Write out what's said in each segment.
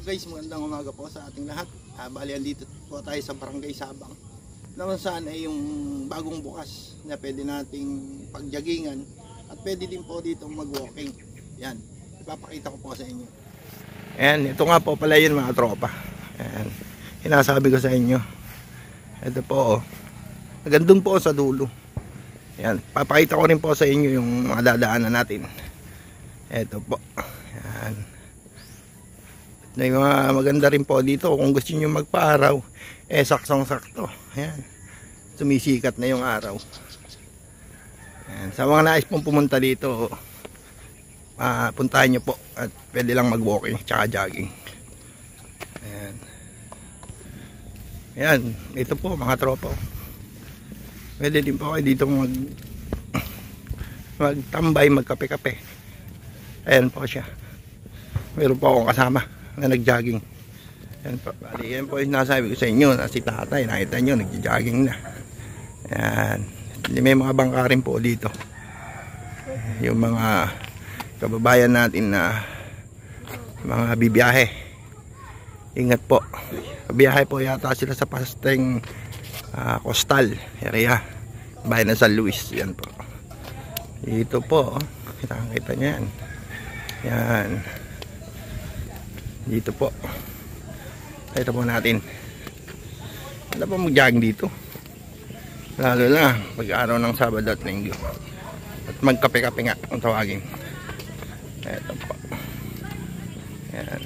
guys, magandang umaga po sa ating lahat. Bali, andito po tayo sa Barangay Sabang. Naman saan ay yung bagong bukas na pwede nating pagjagingan at pwede din po dito mag-walking. Yan, ipapakita ko po sa inyo. Ayan, ito nga po pala yun mga tropa. Ayan, hinasabi ko sa inyo. Ito po, oh. Nagandun po sa dulo. Ayan, papakita ko rin po sa inyo yung mga dadaanan natin. Ito po. Ayan. May mga maganda rin po dito kung gusto niyo magpa-araw, saksong-sakto. Ayan. Sumisikat na yung araw. Ayan. Sa mga nais pong pumunta dito, puntahan niyo po at pwede lang mag-walking tsaka jogging. Ayan. Ayan, ito po mga tropa. Pwede din po kayo dito magtambay, magkape-kape. Ayan po siya. Meron po akong kasama na nag-jogging. Yan po, bali, yan po yung nasabi ko sa inyo na si tatay, nakita nyo, nag-jogging na. Yan, may mga bangka rin po dito. Yung mga kababayan natin na mga bibiyahe, ingat po. Biyahe po yata sila sa Pasteng Coastal area, bayan ng San Luis. Yan po. Dito po, kita nyo yan. Yan. Dito po. Ito po natin. Wala po mag-jogging dito. Lalo na pag-araw ng Sabado at Linggo. At magkape-kape nga ang tawagin. Ito po. Yan.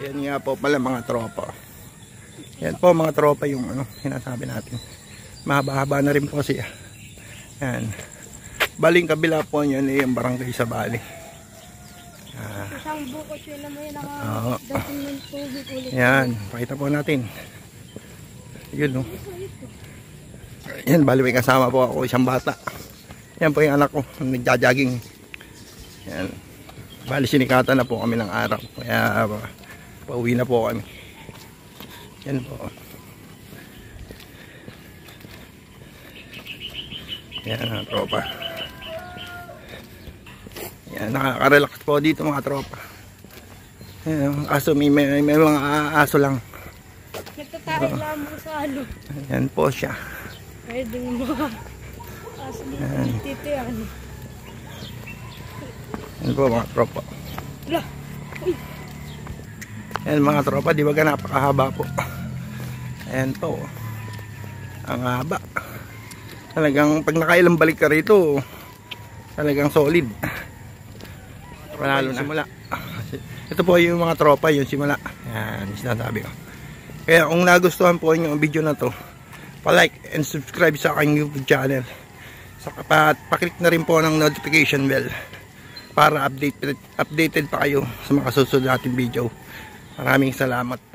Yan nga po pala mga tropa. Yan po mga tropa yung sinasabi natin. Mahaba-haba na rin po siya. Yan. Baling kabila po yun yung Barangay Sabali. Isang bukod sila may nakadating ng tubig ulit. Yan, pakita po natin. Yun, no? Yan, bali may kasama po ako, isang bata. Yan po yung anak ko, nagja-jogging. Yan. Bali sinikatan na po kami ng araw. Kaya pauwi na po kami. Yan po. Yan, tropa. Yan, nakaka-relax po dito mga tropa. Yan, aso, may mga aso lang. Nagtatae lang mo sa alo. Yan po siya. Pwede mga aso dito yan. Yan po mga tropa. Yan mga tropa, di ba napakahaba po. Ayan po. Ang haba. Talagang pag nakailang balik ka rito, talagang solid. Panalo na. Simula. Ito po yung mga tropa, yung simula. Yan, sinasabi ko. Kaya kung nagustuhan po nyo ang video na to, pa-like and subscribe sa aking YouTube channel. Saka pa-click na rin po ng notification bell para updated pa kayo sa mga susunod nating video. Maraming salamat po.